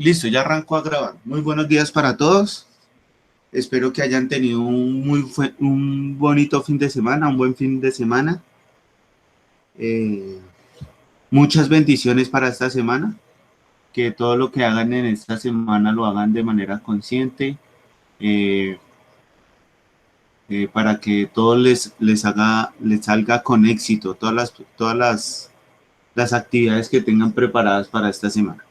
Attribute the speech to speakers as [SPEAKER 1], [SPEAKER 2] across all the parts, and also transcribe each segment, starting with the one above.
[SPEAKER 1] Listo, ya arrancó a grabar. Muy buenos días para todos. Espero que hayan tenido un bonito fin de semana, un buen fin de semana. Eh, Muchas bendiciones para esta semana. Que todo lo que hagan en esta semana lo hagan de manera consciente, eh, para que todo les salga con éxito, las actividades que tengan preparadas para esta semana.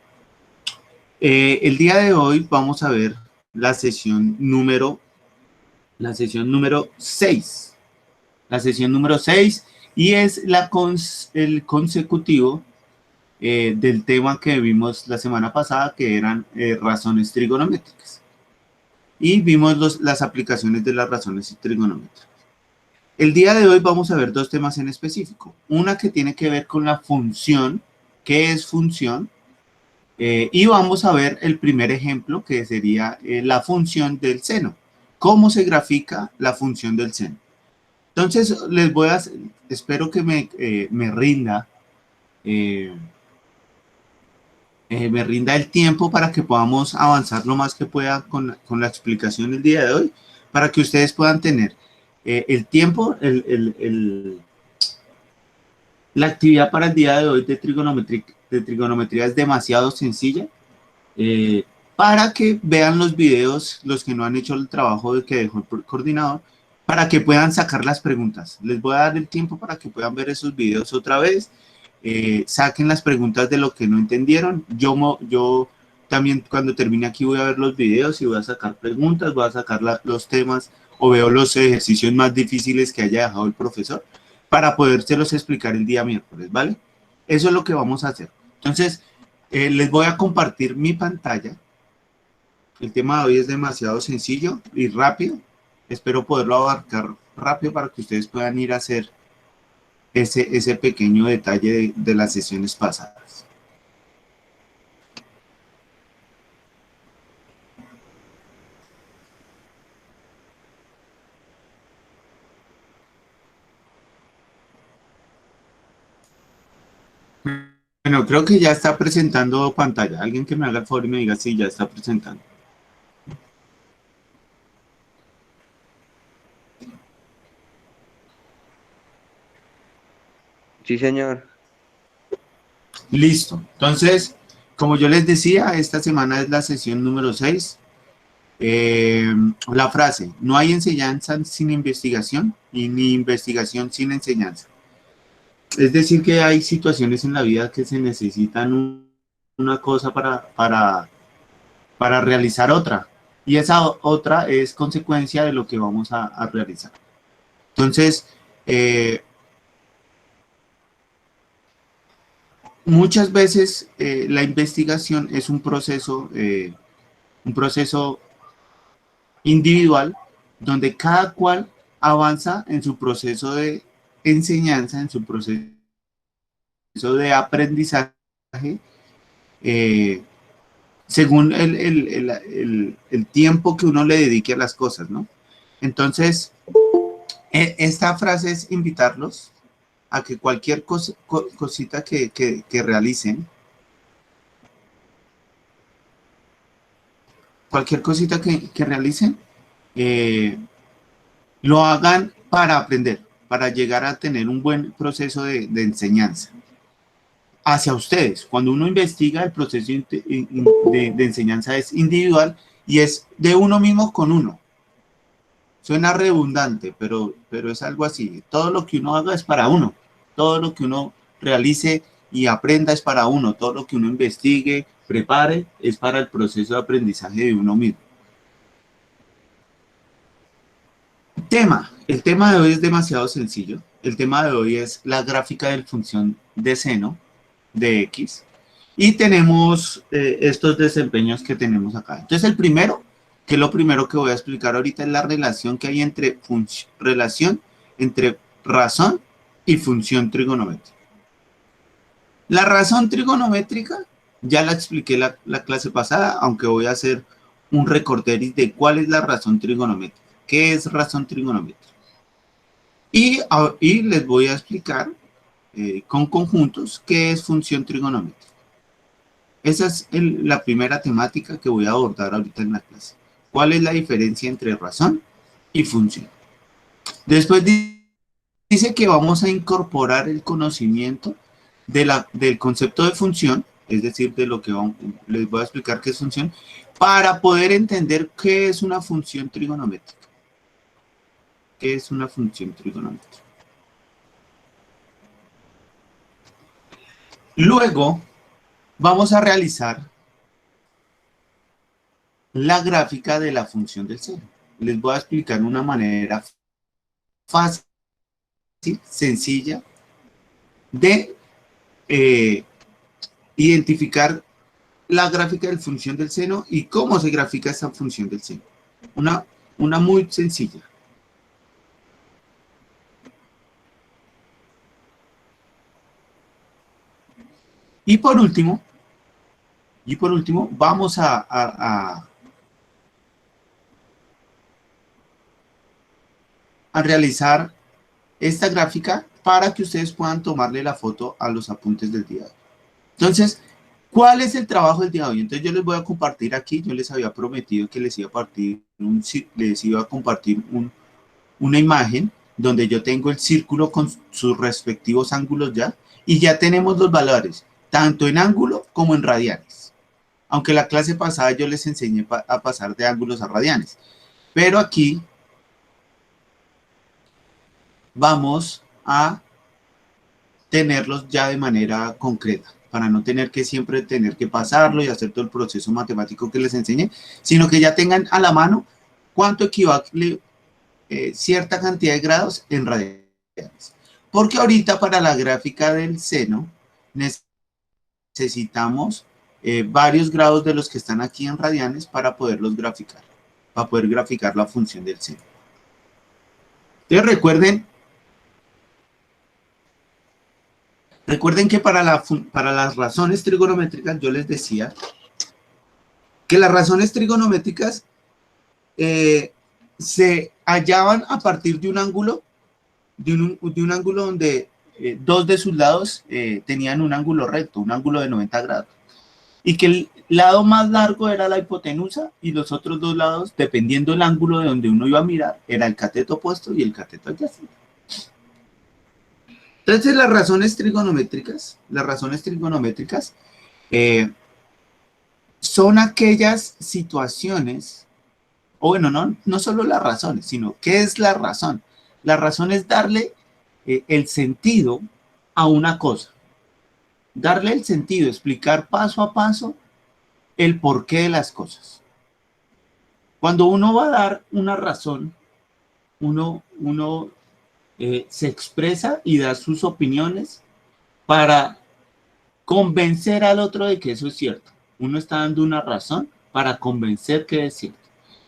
[SPEAKER 1] El día de hoy vamos a ver la sesión número la sesión número 6. La sesión número 6 y es el consecutivo del tema que vimos la semana pasada, que eran razones trigonométricas. Y vimos las aplicaciones de las razones trigonométricas. El día de hoy vamos a ver dos temas en específico. Una que tiene que ver con la función, qué es función, y vamos a ver el primer ejemplo, que sería la función del seno. ¿Cómo se grafica la función del seno? Entonces, espero que me rinda, me rinda el tiempo para que podamos avanzar lo más que pueda con la explicación del día de hoy, para que ustedes puedan tener el tiempo, la actividad para el día de hoy de trigonometría es demasiado sencilla, para que vean los videos, los que no han hecho el trabajo que dejó el coordinador, para que puedan sacar las preguntas. Les voy a dar el tiempo para que puedan ver esos videos otra vez, saquen las preguntas de lo que no entendieron. Yo también cuando termine aquí voy a ver los videos y voy a sacar preguntas, voy a sacar los temas o veo los ejercicios más difíciles que haya dejado el profesor para podérselos explicar el día miércoles, ¿vale? Eso es lo que vamos a hacer. Entonces, les voy a compartir mi pantalla. El tema de hoy es demasiado sencillo y rápido. Espero poderlo abarcar rápido para que ustedes puedan ir a hacer ese pequeño detalle de las sesiones pasadas. Bueno, creo que ya está presentando pantalla. Alguien que me haga el favor y me diga si ya está presentando.
[SPEAKER 2] Sí, señor.
[SPEAKER 1] Listo. Entonces, como yo les decía, esta semana es la sesión número 6. La frase, no hay enseñanza sin investigación y ni investigación sin enseñanza. Es decir, que hay situaciones en la vida que se necesitan una cosa para realizar otra. Y esa otra es consecuencia de lo que vamos a realizar. Entonces, muchas veces la investigación es un proceso individual donde cada cual avanza en su proceso de enseñanza, en su proceso de aprendizaje, eh, según el tiempo que uno le dedique a las cosas, ¿no? Entonces, esta frase es invitarlos a que cualquier cosita que realicen, cualquier cosita que realicen, eh, lo hagan para aprender, para llegar a tener un buen proceso de enseñanza hacia ustedes. Cuando uno investiga, el proceso de enseñanza es individual y es de uno mismo con uno. Suena redundante, pero es algo así. Todo lo que uno haga es para uno. Todo lo que uno realice y aprenda es para uno. Todo lo que uno investigue, prepare, es para el proceso de aprendizaje de uno mismo. El tema de hoy es demasiado sencillo. El tema de hoy es la gráfica de la función de seno de X. Y tenemos estos desempeños que tenemos acá. Entonces el primero, que es lo primero que voy a explicar ahorita, es la relación que hay entre razón y función trigonométrica. La razón trigonométrica, ya la expliqué la clase pasada, aunque voy a hacer un recorderis de cuál es la razón trigonométrica. ¿Qué es razón trigonométrica? Y les voy a explicar con conjuntos qué es función trigonométrica. Esa es la primera temática que voy a abordar ahorita en la clase. ¿Cuál es la diferencia entre razón y función? Después dice que vamos a incorporar el conocimiento del concepto de función, es decir, de lo que les voy a explicar qué es función, para poder entender qué es una función trigonométrica. ¿Qué es una función trigonométrica? Luego, vamos a realizar la gráfica de la función del seno. Les voy a explicar una manera fácil, sencilla, de identificar la gráfica de la función del seno y cómo se grafica esa función del seno. Una muy sencilla. Y por último, vamos a realizar esta gráfica para que ustedes puedan tomarle la foto a los apuntes del día de hoy. Entonces, ¿cuál es el trabajo del día de hoy? Entonces yo les voy a compartir aquí, yo les había prometido que les iba a compartir una imagen donde yo tengo el círculo con sus respectivos ángulos ya, y ya tenemos los valores, tanto en ángulo como en radianes. Aunque la clase pasada yo les enseñé a pasar de ángulos a radianes. Pero aquí vamos a tenerlos ya de manera concreta, para no tener que siempre tener que pasarlo y hacer todo el proceso matemático que les enseñé, sino que ya tengan a la mano cuánto equivale cierta cantidad de grados en radianes. Porque ahorita para la gráfica del seno necesitamos varios grados de los que están aquí en radianes para poderlos graficar, para poder graficar la función del seno. Entonces recuerden que para las razones trigonométricas yo les decía que las razones trigonométricas se hallaban a partir de un ángulo, donde dos de sus lados tenían un ángulo recto, un ángulo de 90 grados. Y que el lado más largo era la hipotenusa y los otros dos lados, dependiendo del ángulo de donde uno iba a mirar, era el cateto opuesto y el cateto adyacente. Entonces las razones trigonométricas son aquellas situaciones, o bueno, no solo las razones, sino ¿qué es la razón? La razón es darle el sentido a una cosa. Darle el sentido, explicar paso a paso el porqué de las cosas. Cuando uno va a dar una razón, uno se expresa y da sus opiniones para convencer al otro de que eso es cierto. Uno está dando una razón para convencer que es cierto.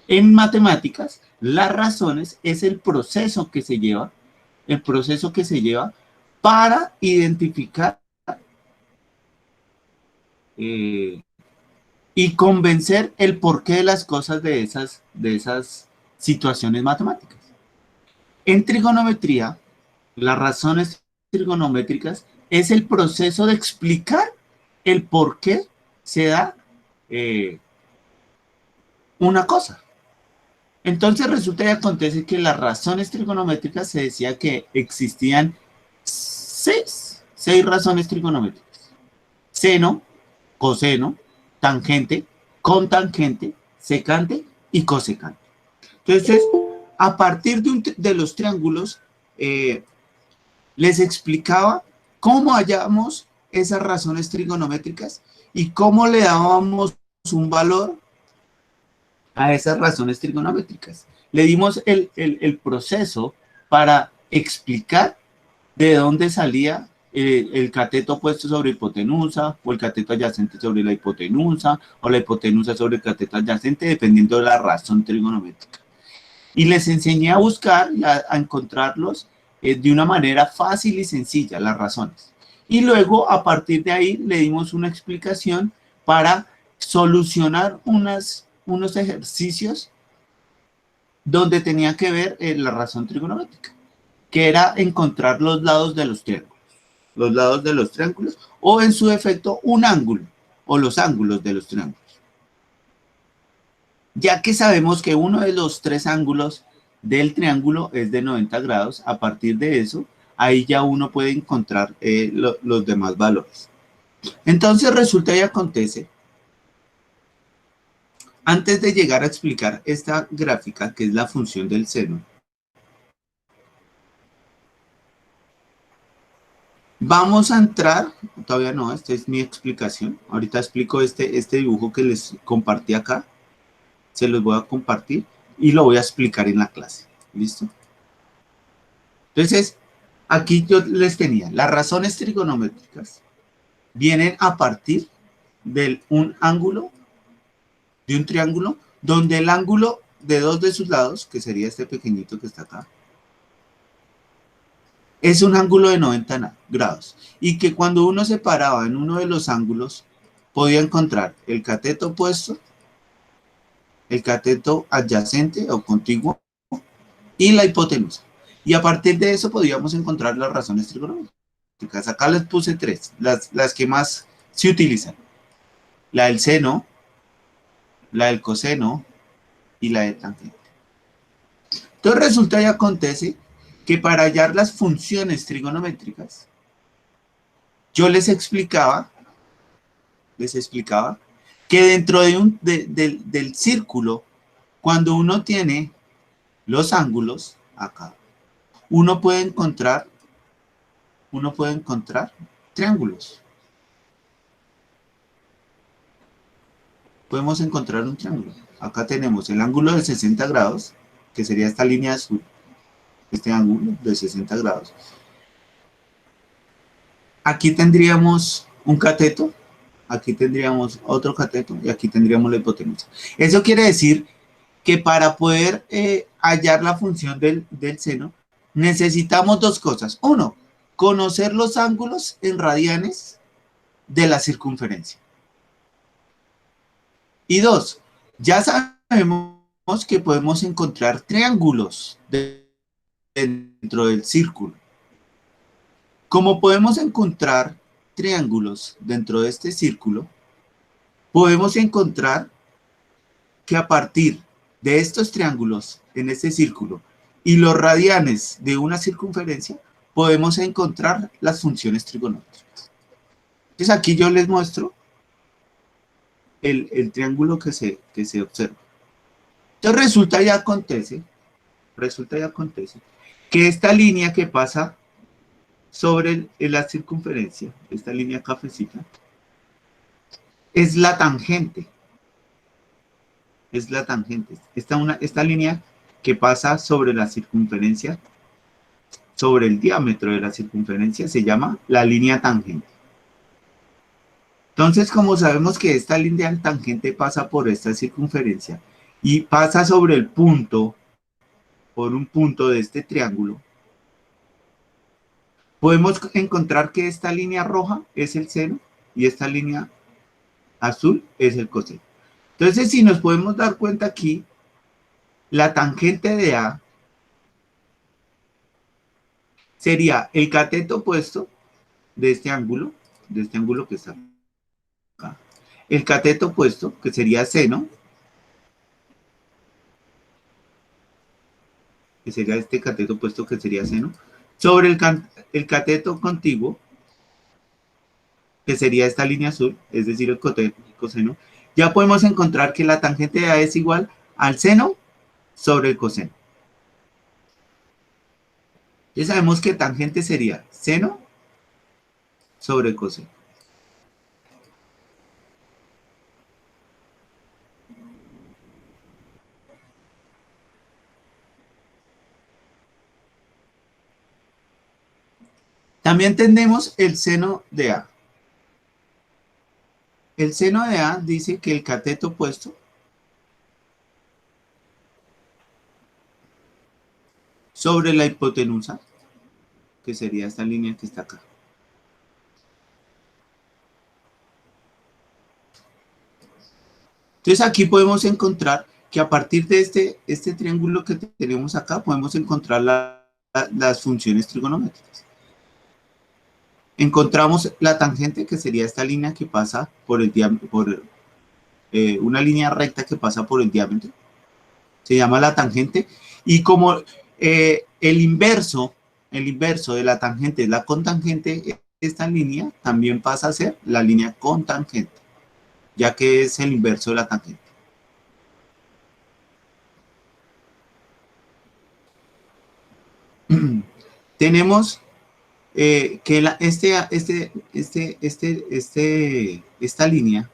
[SPEAKER 1] En matemáticas, las razones es el proceso que se lleva para identificar y convencer el porqué de las cosas de esas situaciones matemáticas. En trigonometría, las razones trigonométricas es el proceso de explicar el por qué se da una cosa. Entonces resulta y acontece que las razones trigonométricas se decía que existían seis razones trigonométricas. Seno, coseno, tangente, cotangente, secante y cosecante. Entonces, a partir de los triángulos, les explicaba cómo hallamos esas razones trigonométricas y cómo le dábamos un valor a esas razones trigonométricas. Le dimos el proceso para explicar de dónde salía el cateto opuesto sobre hipotenusa, o el cateto adyacente sobre la hipotenusa, o la hipotenusa sobre el cateto adyacente, dependiendo de la razón trigonométrica. Y les enseñé a buscar y a encontrarlos de una manera fácil y sencilla, las razones. Y luego, a partir de ahí, le dimos una explicación para solucionar unos ejercicios donde tenía que ver la razón trigonométrica, que era encontrar los lados de los triángulos, o en su defecto un ángulo. o los ángulos de los triángulos. Ya que sabemos que uno de los tres ángulos del triángulo es de 90 grados, a partir de eso, ahí ya uno puede encontrar los demás valores. Entonces resulta y acontece, antes de llegar a explicar esta gráfica, que es la función del seno, vamos a entrar, todavía no, esta es mi explicación, ahorita explico este dibujo que les compartí acá, se los voy a compartir y lo voy a explicar en la clase, ¿listo? Entonces, aquí yo les tenía, las razones trigonométricas vienen a partir de un ángulo, de un triángulo, donde el ángulo de dos de sus lados, que sería este pequeñito que está acá, es un ángulo de 90 grados. Y que cuando uno se paraba en uno de los ángulos, podía encontrar el cateto opuesto, el cateto adyacente o contiguo y la hipotenusa. Y a partir de eso podíamos encontrar las razones trigonométricas. Acá les puse tres, las que más se utilizan. La del seno, la del coseno y la de tangente. Entonces resulta y acontece que para hallar las funciones trigonométricas, yo les explicaba que dentro del círculo, cuando uno tiene los ángulos, acá, uno puede encontrar triángulos. Podemos encontrar un triángulo. Acá tenemos el ángulo de 60 grados, que sería esta línea azul, este ángulo de 60 grados. Aquí tendríamos un cateto, aquí tendríamos otro cateto y aquí tendríamos la hipotenusa. Eso quiere decir que para poder hallar la función del seno, necesitamos dos cosas. Uno, conocer los ángulos en radianes de la circunferencia. Y dos, ya sabemos que podemos encontrar triángulos dentro del círculo. Como podemos encontrar triángulos dentro de este círculo, podemos encontrar que a partir de estos triángulos en este círculo y los radianes de una circunferencia, podemos encontrar las funciones trigonométricas. Entonces aquí yo les muestro el triángulo que se observa. Entonces resulta y acontece que esta línea que pasa sobre la circunferencia, esta línea cafecita, es la tangente. Es la tangente. Esta línea que pasa sobre la circunferencia, sobre el diámetro de la circunferencia, se llama la línea tangente. Entonces, como sabemos que esta línea tangente pasa por esta circunferencia y pasa sobre el punto, por un punto de este triángulo, podemos encontrar que esta línea roja es el seno y esta línea azul es el coseno. Entonces, si nos podemos dar cuenta aquí, la tangente de A sería el cateto opuesto de este ángulo que está acá. El cateto opuesto, que sería seno, que sería este cateto opuesto que sería seno, sobre el cateto contiguo, que sería esta línea azul, es decir, el coseno, ya podemos encontrar que la tangente de A es igual al seno sobre el coseno. Ya sabemos que tangente sería seno sobre coseno. También tenemos el seno de A. El seno de A dice que el cateto opuesto sobre la hipotenusa, que sería esta línea que está acá. Entonces aquí podemos encontrar que a partir de este triángulo que tenemos acá, podemos encontrar las funciones trigonométricas. Encontramos la tangente, que sería esta línea que pasa por el diámetro, una línea recta que pasa por el diámetro. Se llama la tangente. Y como el inverso de la tangente es la cotangente, esta línea también pasa a ser la línea cotangente, ya que es el inverso de la tangente. Tenemos que esta línea,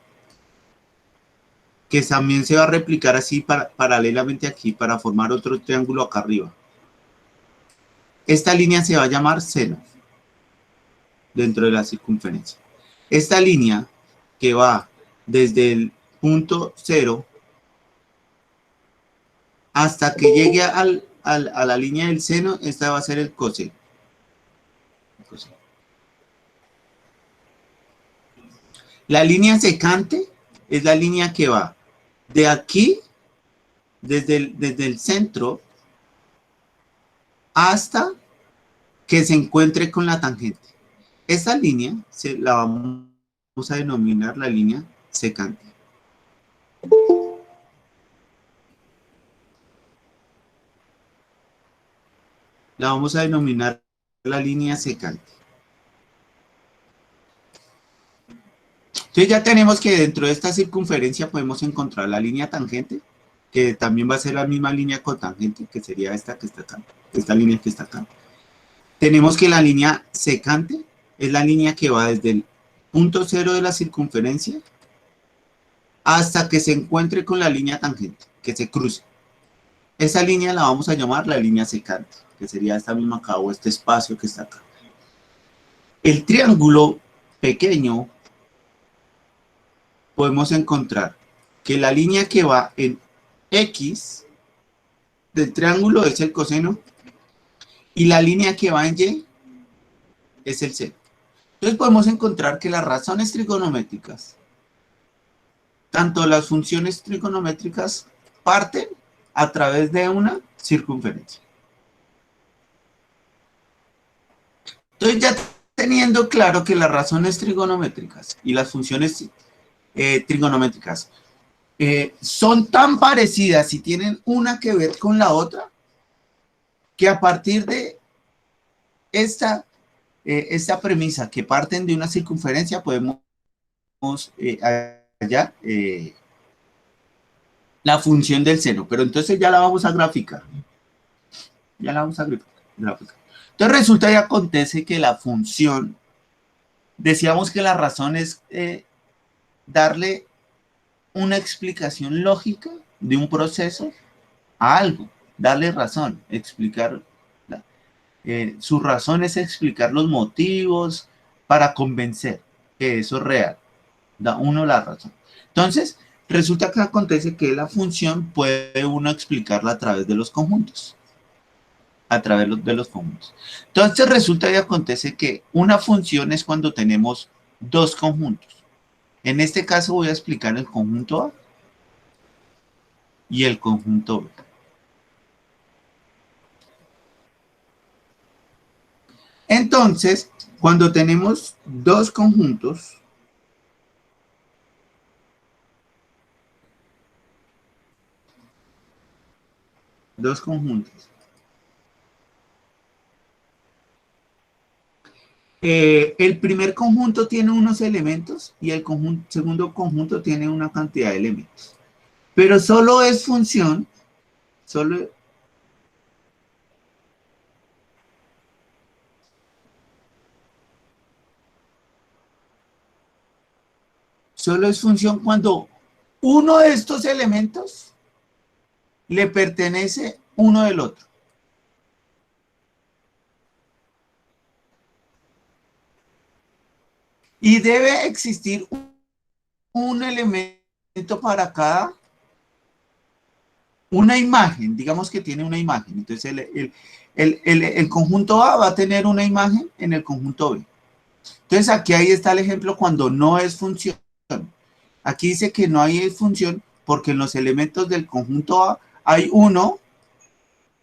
[SPEAKER 1] que también se va a replicar así paralelamente aquí para formar otro triángulo acá arriba. Esta línea se va a llamar seno dentro de la circunferencia. Esta línea que va desde el punto 0 hasta que llegue a la línea del seno, esta va a ser el coseno. La línea secante es la línea que va de aquí, desde el centro, hasta que se encuentre con la tangente. Esa línea la vamos a denominar la línea secante. La vamos a denominar la línea secante. Entonces ya tenemos que dentro de esta circunferencia podemos encontrar la línea tangente, que también va a ser la misma línea cotangente, que sería esta que está acá, esta línea que está acá. Tenemos que la línea secante es la línea que va desde el punto 0 de la circunferencia hasta que se encuentre con la línea tangente, que se cruce. Esa línea la vamos a llamar la línea secante, que sería esta misma acá, o este espacio que está acá. El triángulo pequeño, podemos encontrar que la línea que va en X del triángulo es el coseno y la línea que va en Y es el seno. Entonces podemos encontrar que las razones trigonométricas, tanto las funciones trigonométricas, parten a través de una circunferencia. Entonces ya teniendo claro que las razones trigonométricas y las funciones trigonométricas son tan parecidas y tienen una que ver con la otra, que a partir de esta premisa, que parten de una circunferencia, podemos hallar la función del seno. Pero entonces ya la vamos a graficar. Ya la vamos a graficar. Entonces resulta y acontece que la función, decíamos que la razón es darle una explicación lógica de un proceso a algo, darle razón, explicar. Su razón es explicar los motivos para convencer que eso es real. Da uno la razón. Entonces, resulta que acontece que la función puede uno explicarla a través de los conjuntos. A través de los conjuntos. Entonces, resulta y acontece que una función es cuando tenemos dos conjuntos. En este caso voy a explicar el conjunto A y el conjunto B. Entonces, cuando tenemos dos conjuntos, el primer conjunto tiene unos elementos y el segundo conjunto tiene una cantidad de elementos. Pero solo es función, solo es función cuando uno de estos elementos le pertenece uno del otro. Y debe existir un elemento para cada, una imagen, digamos que tiene una imagen. Entonces el conjunto A va a tener una imagen en el conjunto B. Entonces aquí ahí está el ejemplo cuando no es función. Aquí dice que no hay función porque en los elementos del conjunto A hay uno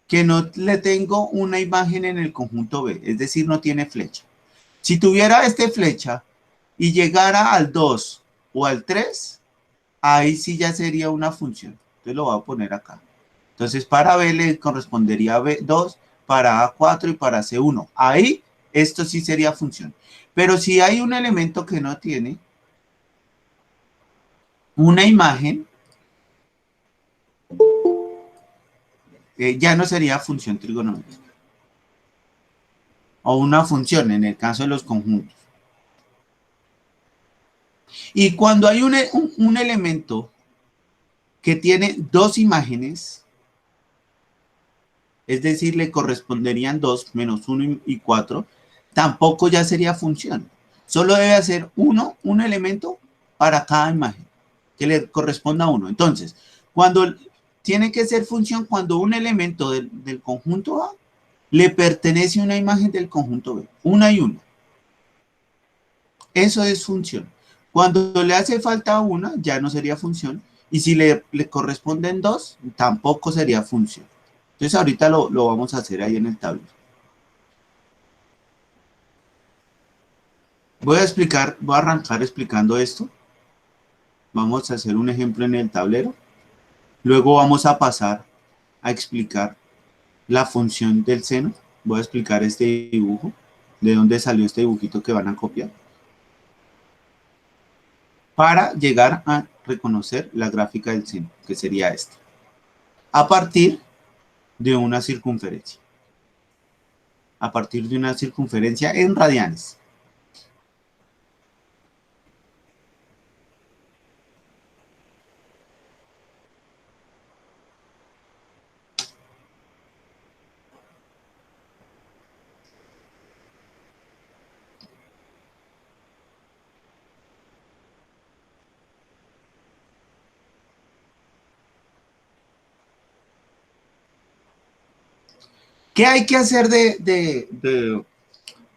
[SPEAKER 1] que no le tengo una imagen en el conjunto B, es decir, no tiene flecha. Si tuviera esta flecha y llegara al 2 o al 3, ahí sí ya sería una función. Entonces lo voy a poner acá. Entonces para B le correspondería B2, para A4 y para C1. Ahí esto sí sería función. Pero si hay un elemento que no tiene una imagen, ya no sería función trigonométrica. O una función en el caso de los conjuntos. Y cuando hay un elemento que tiene dos imágenes, es decir, le corresponderían 2 menos 1 y 4, tampoco ya sería función. Solo debe hacer un elemento para cada imagen, que le corresponda a uno. Entonces, cuando tiene que ser función cuando un elemento del conjunto A le pertenece a una imagen del conjunto B, una y una. Eso es función. Cuando le hace falta una, ya no sería función. Y si le corresponden dos, tampoco sería función. Entonces ahorita lo vamos a hacer ahí en el tablero. Voy a arrancar explicando esto. Vamos a hacer un ejemplo en el tablero. Luego vamos a pasar a explicar la función del seno. Voy a explicar este dibujo, de dónde salió este dibujito que van a copiar, para llegar a reconocer la gráfica del seno, que sería esta, a partir de una circunferencia. A partir de una circunferencia en radianes. ¿Qué hay que hacer de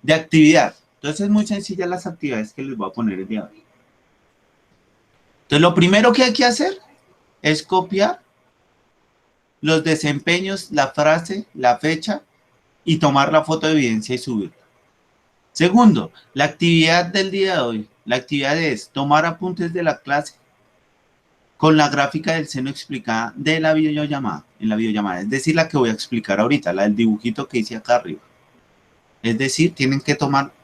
[SPEAKER 1] actividad? Entonces es muy sencilla las actividades que les voy a poner el día de hoy. Entonces lo primero que hay que hacer es copiar los desempeños, la frase, la fecha y tomar la foto de evidencia y subirla. Segundo, la actividad del día de hoy. La actividad es tomar apuntes de la clase con la gráfica del seno explicada de la videollamada, en la videollamada. Es decir, la que voy a explicar ahorita, la del dibujito que hice acá arriba. Es decir, tienen que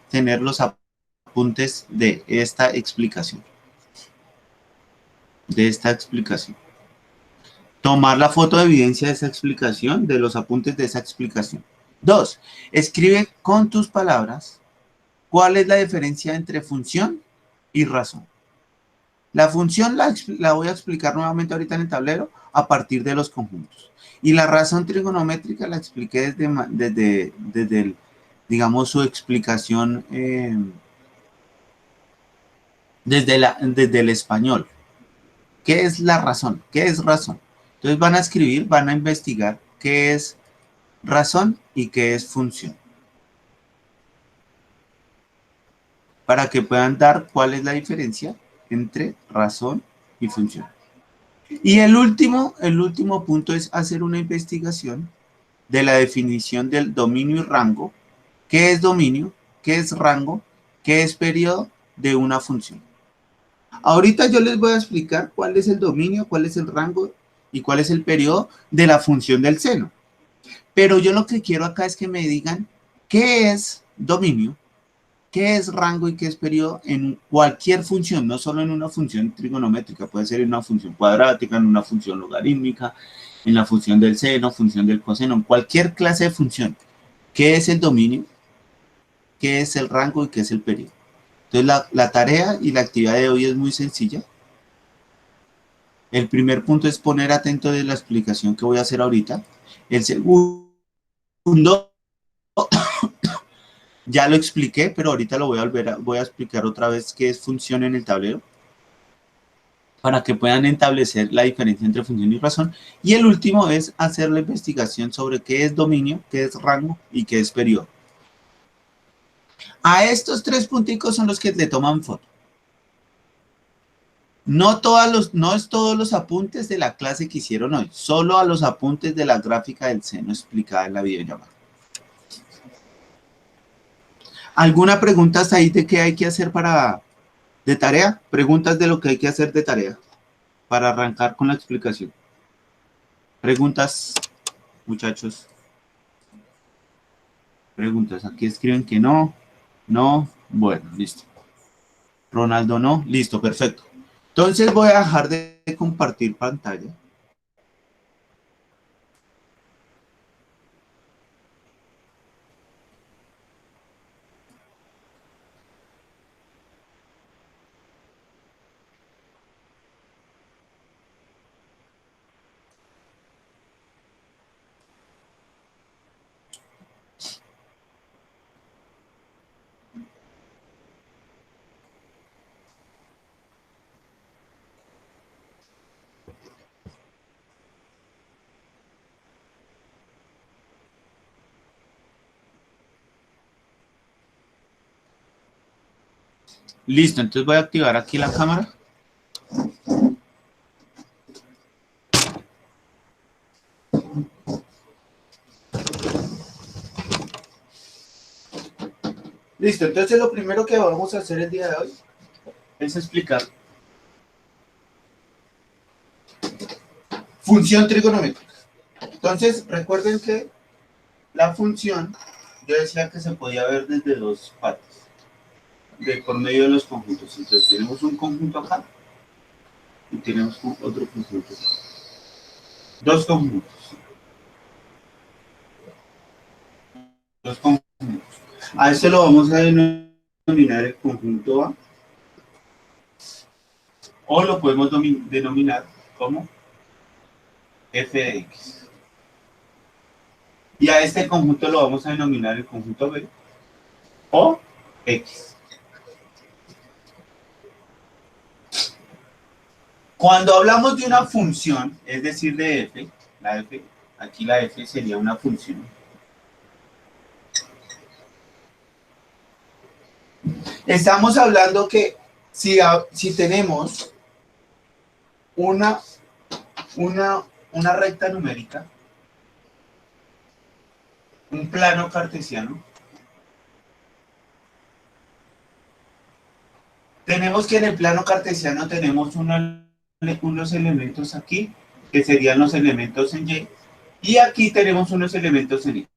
[SPEAKER 1] tener los apuntes de esta explicación. Tomar la foto de evidencia de esa explicación, de los apuntes de esa explicación. 2. Escribe con tus palabras cuál es la diferencia entre función y razón. La función la voy a explicar nuevamente ahorita en el tablero a partir de los conjuntos. Y la razón trigonométrica la expliqué desde digamos, su explicación desde el español. ¿Qué es la razón? ¿Qué es razón? Entonces van a escribir, van a investigar qué es razón y qué es función. Para que puedan dar cuál es la diferencia entre razón y función. Y el último punto es hacer una investigación de la definición del dominio y rango. ¿Qué es dominio? ¿Qué es rango? ¿Qué es periodo de una función? Ahorita yo les voy a explicar cuál es el dominio, cuál es el rango y cuál es el periodo de la función del seno. Pero yo lo que quiero acá es que me digan qué es dominio, qué es rango y qué es periodo en cualquier función, no solo en una función trigonométrica, puede ser en una función cuadrática, en una función logarítmica, en la función del seno, función del coseno, en cualquier clase de función. ¿Qué es el dominio? ¿Qué es el rango y qué es el periodo? Entonces la tarea y la actividad de hoy es muy sencilla. El primer punto es poner atento de la explicación que voy a hacer ahorita. El segundo, ya lo expliqué, pero ahorita lo voy a explicar otra vez qué es función en el tablero, para que puedan establecer la diferencia entre función y razón. Y el último es hacer la investigación sobre qué es dominio, qué es rango y qué es periodo. A estos tres punticos son los que le toman foto. No es todos los apuntes de la clase que hicieron hoy, solo a los apuntes de la gráfica del seno explicada en la videollamada. ¿Alguna pregunta hasta ahí de qué hay que hacer de tarea? Preguntas de lo que hay que hacer de tarea para arrancar con la explicación. Preguntas, muchachos. Preguntas. Aquí escriben que no. No. Bueno, listo. Ronaldo no. Listo, perfecto. Entonces voy a dejar de compartir pantalla. Listo, entonces voy a activar aquí la cámara. Listo, entonces lo primero que vamos a hacer el día de hoy es explicar función trigonométrica. Entonces, recuerden que la función, yo decía que se podía ver desde dos partes, por medio de los conjuntos. Entonces, tenemos un conjunto acá y tenemos otro conjunto acá. Dos conjuntos. Dos conjuntos. A este lo vamos a denominar el conjunto A, o lo podemos denominar como f de x. Y a este conjunto lo vamos a denominar el conjunto B o x. Cuando hablamos de una función, es decir, de f, aquí la f sería una función. Estamos hablando que si tenemos una recta numérica, un plano cartesiano, tenemos que en el plano cartesiano tenemos unos elementos aquí, que serían los elementos en Y, y aquí tenemos unos elementos en X.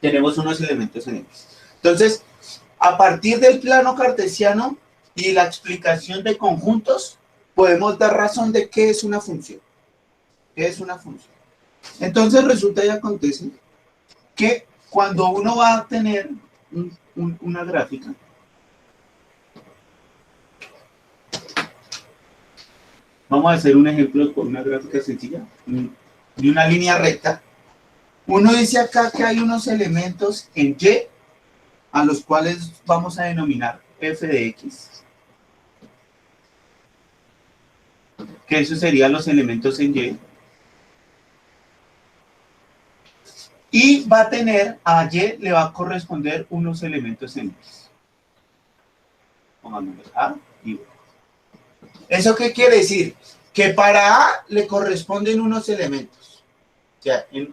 [SPEAKER 1] Tenemos unos elementos en X. Entonces, a partir del plano cartesiano y la explicación de conjuntos, podemos dar razón de qué es una función. ¿Qué es una función? Entonces, resulta y acontece que cuando uno va a tener una gráfica, vamos a hacer un ejemplo con una gráfica sencilla, de una línea recta. Uno dice acá que hay unos elementos en Y, a los cuales vamos a denominar f de x, que esos serían los elementos en Y, y va a tener, a Y le va a corresponder unos elementos en X. Pongámosle A y B. ¿Eso qué quiere decir? Que para A le corresponden unos elementos. O sea, en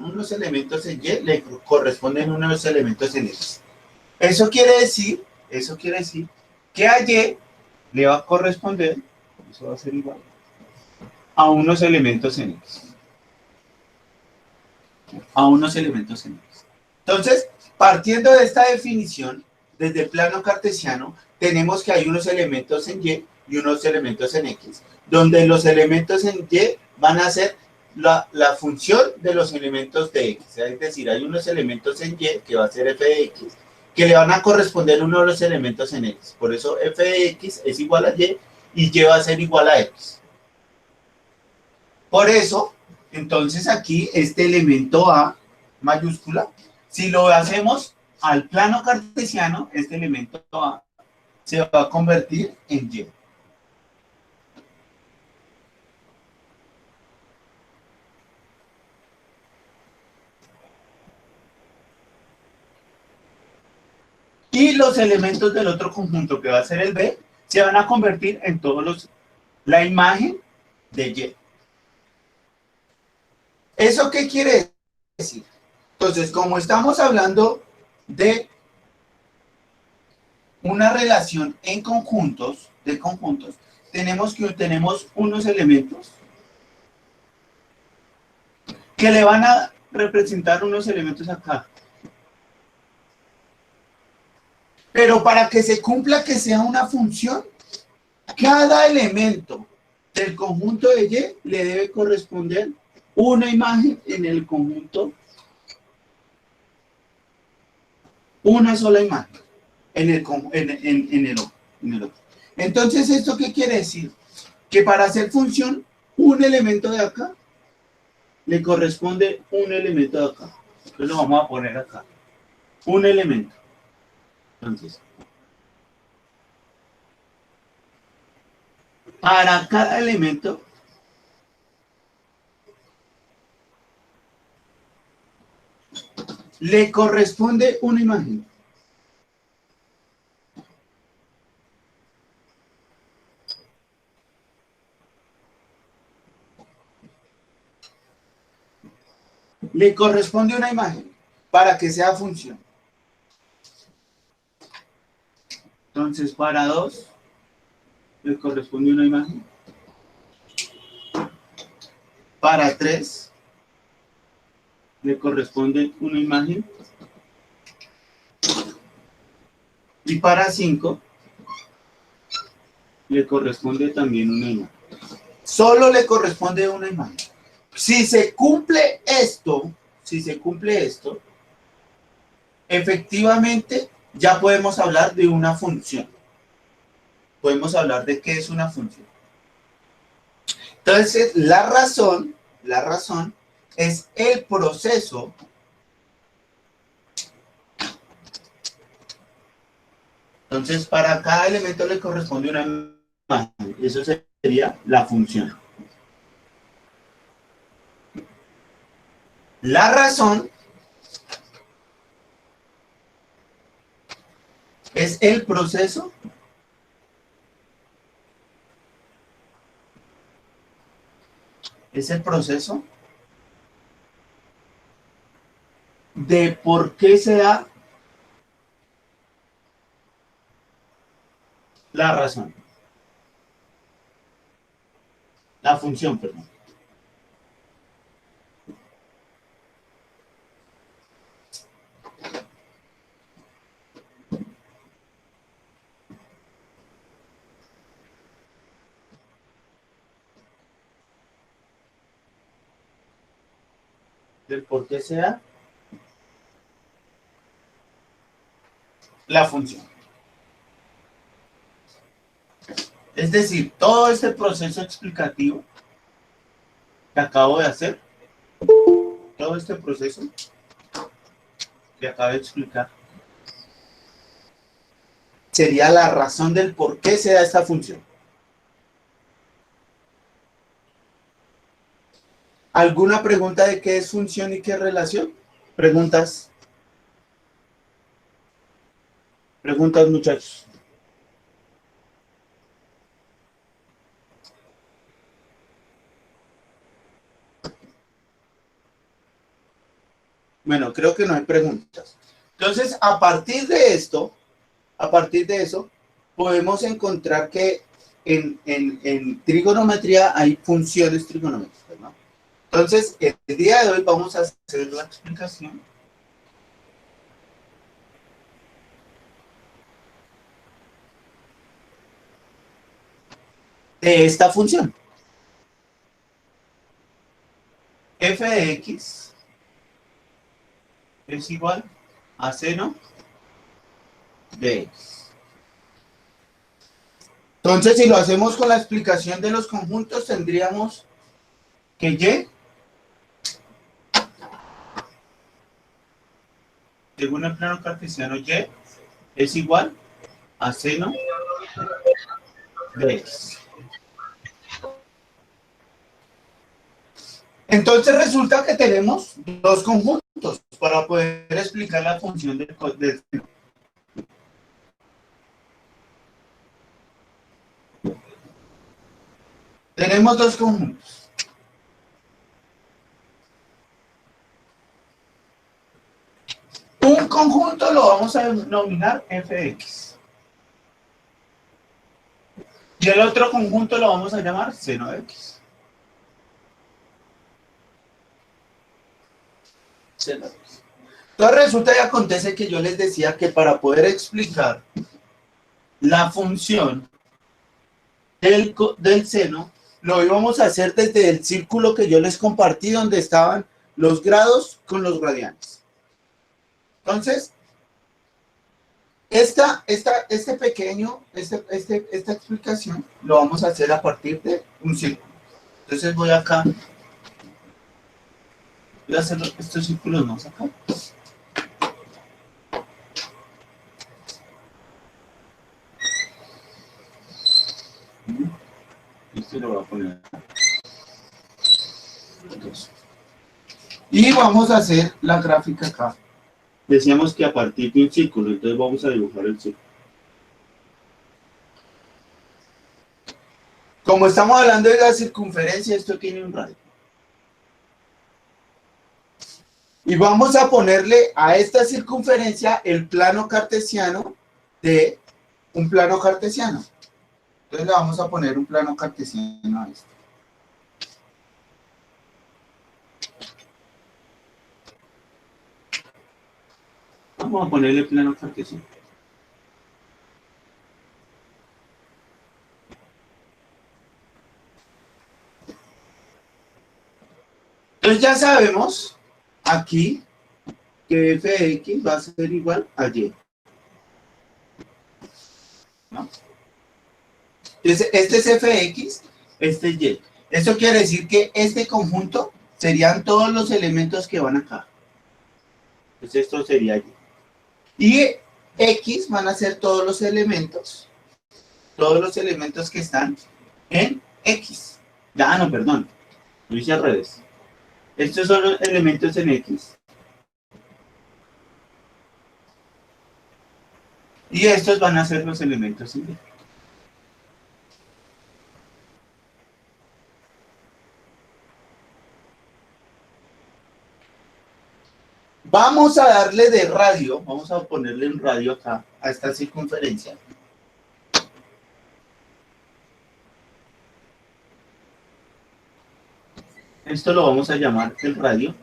[SPEAKER 1] unos elementos en Y le corresponden unos elementos en X. Eso quiere decir que a Y le va a corresponder, eso va a ser igual, a unos elementos en X. A unos elementos en X. Entonces, partiendo de esta definición, desde el plano cartesiano, tenemos que hay unos elementos en Y y unos elementos en X, donde los elementos en Y van a ser la función de los elementos de X. Es decir, hay unos elementos en Y, que va a ser f de X, que le van a corresponder uno de los elementos en X. Por eso f de X es igual a Y y Y va a ser igual a X. Por eso, entonces aquí este elemento A mayúscula, si lo hacemos al plano cartesiano, este elemento A se va a convertir en Y. Y los elementos del otro conjunto, que va a ser el B, se van a convertir en la imagen de Y. ¿Eso qué quiere decir? Entonces, como estamos hablando de una relación en conjuntos, de conjuntos, tenemos unos elementos que le van a representar unos elementos acá. Pero para que se cumpla que sea una función, cada elemento del conjunto de Y le debe corresponder una imagen en el conjunto, una sola imagen en el otro. Entonces, ¿esto qué quiere decir? Que para hacer función, un elemento de acá le corresponde un elemento de acá. Entonces lo vamos a poner acá. Un elemento. Entonces, para cada elemento le corresponde una imagen. Le corresponde una imagen para que sea función. Entonces, para 2 le corresponde una imagen. Para 3 le corresponde una imagen. Y para 5 le corresponde también una imagen. Solo le corresponde una imagen. Si se cumple esto, efectivamente ya podemos hablar de una función. Podemos hablar de qué es una función. Entonces, la razón es el proceso Entonces, para cada elemento le corresponde una imagen. Eso sería la función. La razón es el proceso de por qué se da la razón. La función, perdón. Del por qué se da la función. Es decir, todo este proceso explicativo que acabo de hacer, todo este proceso que acabo de explicar, sería la razón del por qué se da esta función. ¿Alguna pregunta de qué es función y qué es relación? ¿Preguntas? Preguntas, muchachos. Bueno, creo que no hay preguntas. Entonces, a partir de eso, podemos encontrar que en trigonometría hay funciones trigonométricas, ¿no? Entonces, el día de hoy vamos a hacer la explicación de esta función. F de X es igual a seno de X. Entonces, si lo hacemos con la explicación de los conjuntos, tendríamos que Y, según el plano cartesiano, Y es igual a seno de X. Entonces resulta que tenemos dos conjuntos para poder explicar la función del seno. Tenemos dos conjuntos. vamos a denominar fx. Y el otro conjunto lo vamos a llamar seno de x. Seno de x. Entonces resulta y acontece que yo les decía que para poder explicar la función del seno, lo íbamos a hacer desde el círculo que yo les compartí, donde estaban los grados con los radianes. Entonces, esta explicación lo vamos a hacer a partir de un círculo. Entonces voy acá, voy a hacer estos círculos más acá. Esto lo voy a poner acá. Y vamos a hacer la gráfica acá. Decíamos que a partir de un círculo, entonces vamos a dibujar el círculo. Como estamos hablando de la circunferencia, esto tiene un radio. Y vamos a ponerle a esta circunferencia el plano cartesiano de un plano cartesiano. Entonces le vamos a poner un plano cartesiano a esto. Vamos a ponerle plano cartesiano. Entonces ya sabemos aquí que f de x va a ser igual a y. ¿No? Entonces este es f de x, este es y. Eso quiere decir que este conjunto serían todos los elementos que van acá. Entonces esto sería y. Y x van a ser todos los elementos que están en x. Ah, no, perdón, lo hice al revés. Estos son los elementos en x. Y estos van a ser los elementos en y. Vamos a darle de radio, vamos a ponerle un radio acá, a esta circunferencia. Esto lo vamos a llamar el radio.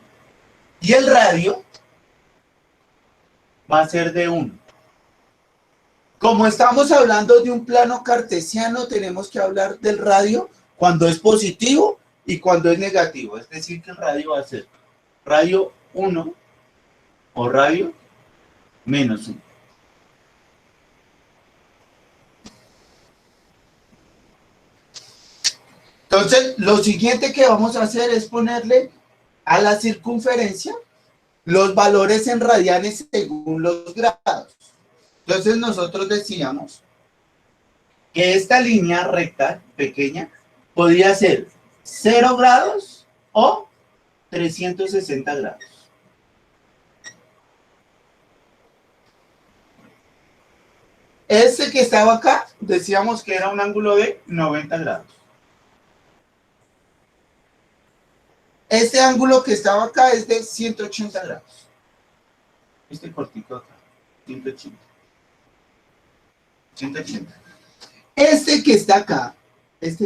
[SPEAKER 1] Y el radio va a ser de 1. Como estamos hablando de un plano cartesiano, tenemos que hablar del radio cuando es positivo y cuando es negativo. Es decir, que el radio va a ser radio 1 o radio menos 1. Entonces, lo siguiente que vamos a hacer es ponerle a la circunferencia los valores en radianes según los grados. Entonces, nosotros decíamos que esta línea recta pequeña podía ser 0 grados o 360 grados. Este que estaba acá, decíamos que era un ángulo de 90 grados. Este ángulo que estaba acá es de 180 grados. Este cortico acá, 180. 180. Este que está acá es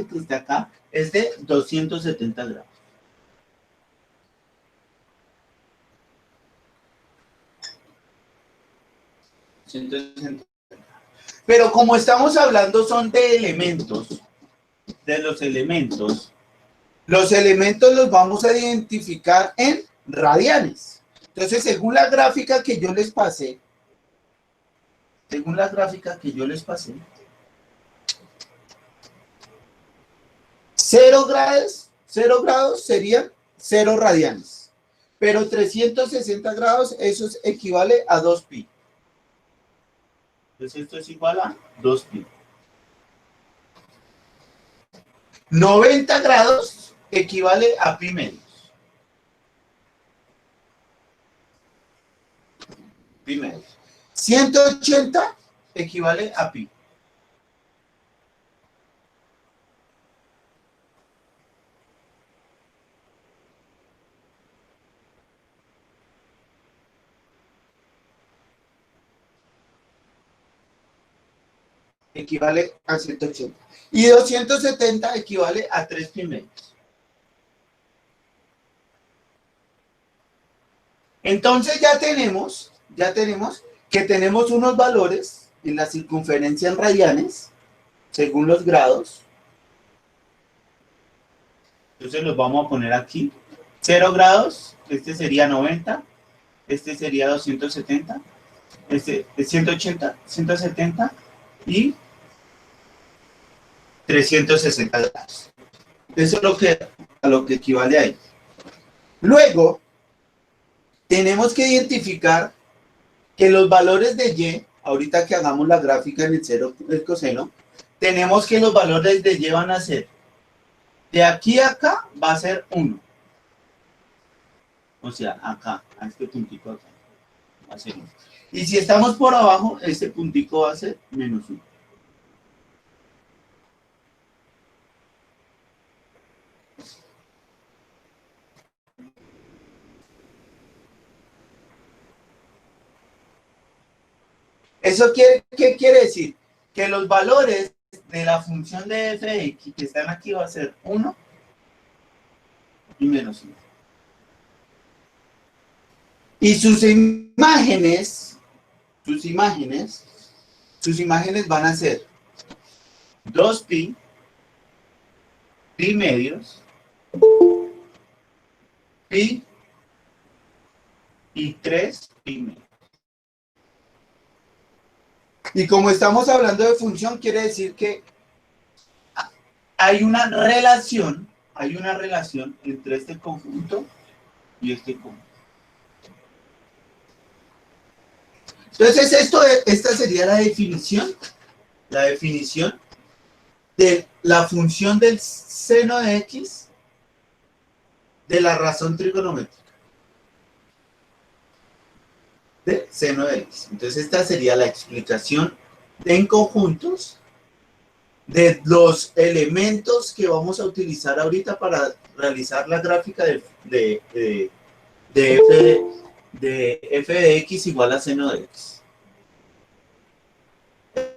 [SPEAKER 1] de 270 grados. Pero como estamos hablando son de elementos, los elementos los vamos a identificar en radianes. Entonces, según la gráfica que yo les pasé, 0 grados serían 0 radianes. Pero 360 grados, eso equivale a 2pi. Entonces esto es igual a 2pi. 90 grados equivale a pi medios. Pi medios. 180 equivale a pi. equivale a 180. Y 270 equivale a 3 pi medios. Entonces ya tenemos que tenemos unos valores en la circunferencia en radianes, según los grados. Entonces los vamos a poner aquí. 0 grados, este sería 90, este sería 270, este es 180, 170 y 360 grados. Eso es a lo que equivale ahí. Luego, tenemos que identificar que los valores de y, ahorita que hagamos la gráfica en el cero del coseno, tenemos que los valores de y van a ser, de aquí a acá va a ser 1. O sea, acá, a este puntico acá, va a ser 1. Y si estamos por abajo, este puntico va a ser menos 1. ¿Eso qué quiere decir? Que los valores de la función de f de x que están aquí va a ser 1 y menos 1. Y sus imágenes van a ser 2pi, pi medios, pi y 3 pi medios. Y como estamos hablando de función, quiere decir que hay una relación entre este conjunto y este conjunto. Entonces, esta sería la definición de la función del seno de x de la razón trigonométrica. De seno de x. Entonces, esta sería la explicación en conjuntos de los elementos que vamos a utilizar ahorita para realizar la gráfica de f de x igual a seno de x.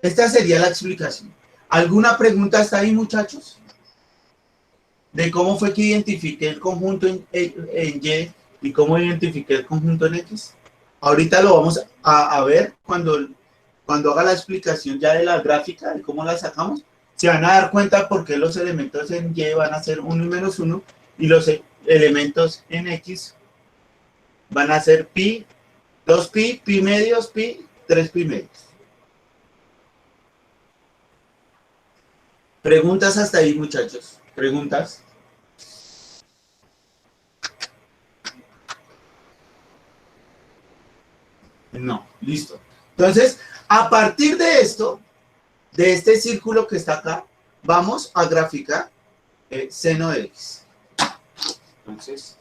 [SPEAKER 1] Esta sería la explicación. ¿Alguna pregunta hasta ahí, muchachos? De cómo fue que identifiqué el conjunto en y y cómo identifiqué el conjunto en x. Ahorita lo vamos a ver cuando haga la explicación ya de la gráfica, de cómo la sacamos. Se van a dar cuenta por qué los elementos en y van a ser 1 y menos 1 y los elementos en x van a ser pi, 2pi, pi medios, pi, 3 pi medios. ¿Preguntas hasta ahí, muchachos? ¿Preguntas? No, listo. Entonces, a partir de esto, de este círculo que está acá, vamos a graficar seno de x. Entonces,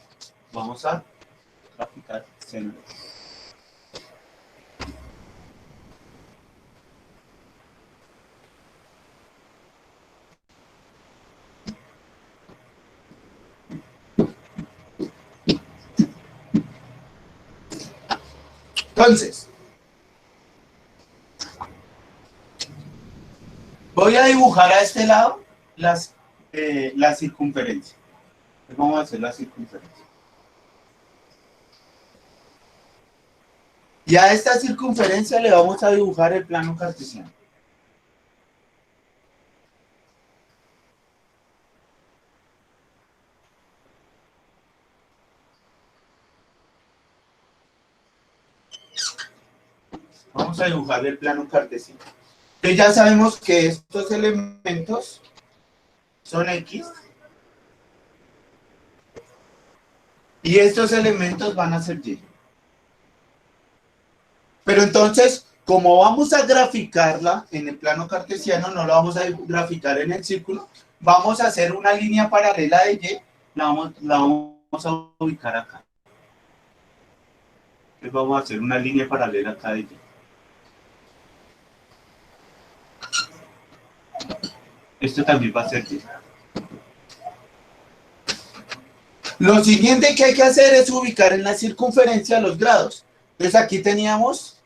[SPEAKER 1] vamos a graficar seno de x. Entonces, voy a dibujar a este lado la circunferencia. Vamos a hacer la circunferencia. Y a esta circunferencia le vamos a dibujar el plano cartesiano. Vamos a dibujar el plano cartesiano. Entonces ya sabemos que estos elementos son X. Y estos elementos van a ser Y. Pero entonces, como vamos a graficarla en el plano cartesiano, no la vamos a graficar en el círculo, vamos a hacer una línea paralela de Y, la vamos a ubicar acá. Entonces vamos a hacer una línea paralela acá de Y. Esto también va a ser Y. Lo siguiente que hay que hacer es ubicar en la circunferencia los grados. Entonces aquí teníamos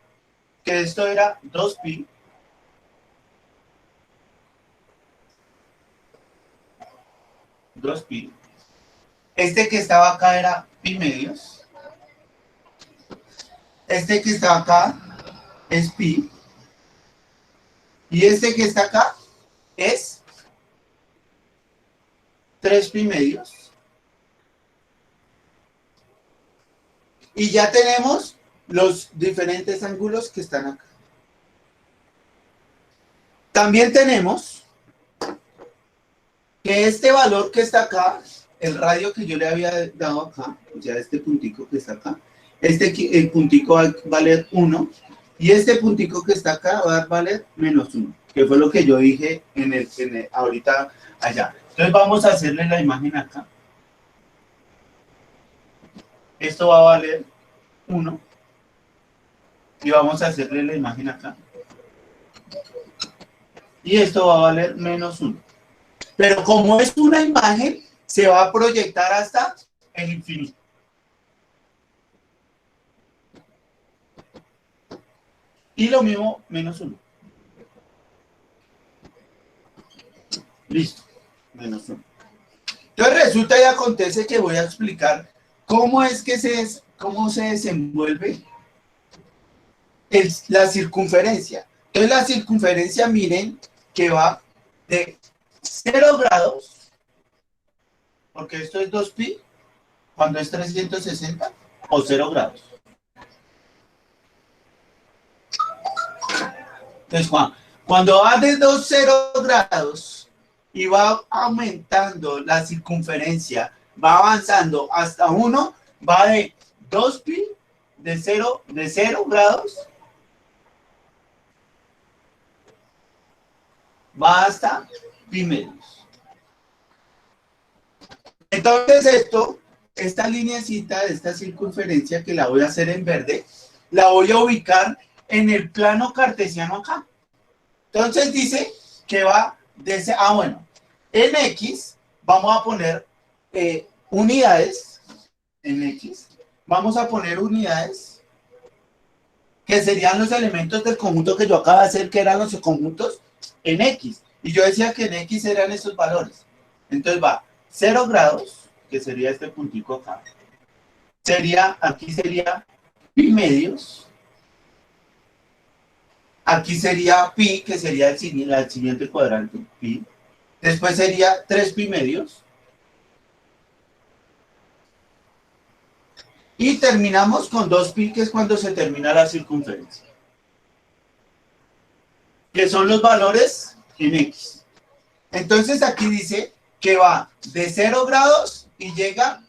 [SPEAKER 1] que esto era 2pi 2pi. Este que estaba acá era pi medios. Este que estaba acá es pi. Y este que está acá es 3 pi medios. Y ya tenemos los diferentes ángulos que están acá. También tenemos que este valor que está acá, el radio que yo le había dado acá, o sea, este puntico que está acá, el puntico va a valer 1, y este puntico que está acá va a valer menos 1, que fue lo que yo dije ahorita allá. Entonces vamos a hacerle la imagen acá. Esto va a valer 1, y vamos a hacerle la imagen acá. Y esto va a valer menos 1. Pero como es una imagen, se va a proyectar hasta el infinito. Y lo mismo, menos 1. Listo, menos 1. Entonces resulta y acontece que voy a explicar cómo es que cómo se desenvuelve la circunferencia. Entonces la circunferencia, miren, que va de 0 grados, porque esto es 2pi, cuando es 360, o 0 grados. Entonces, cuando va de 0 grados y va aumentando la circunferencia, va avanzando hasta 1, va de 2pi, de 0 grados, va hasta pi medios. Entonces esta lineecita de esta circunferencia, que la voy a hacer en verde, la voy a ubicar en el plano cartesiano acá. Entonces dice que va desde, bueno, en X vamos a poner unidades, en X vamos a poner unidades que serían los elementos del conjunto que yo acabo de hacer, que eran los conjuntos en X. Y yo decía que en X eran esos valores. Entonces va 0 grados, que sería este puntico acá. Aquí sería pi medios. Aquí sería pi, que sería el siguiente cuadrante, pi. Después sería 3 pi medios. Y terminamos con 2 pi, que es cuando se termina la circunferencia. Que son los valores en X. Entonces aquí dice que va de 0 grados y llega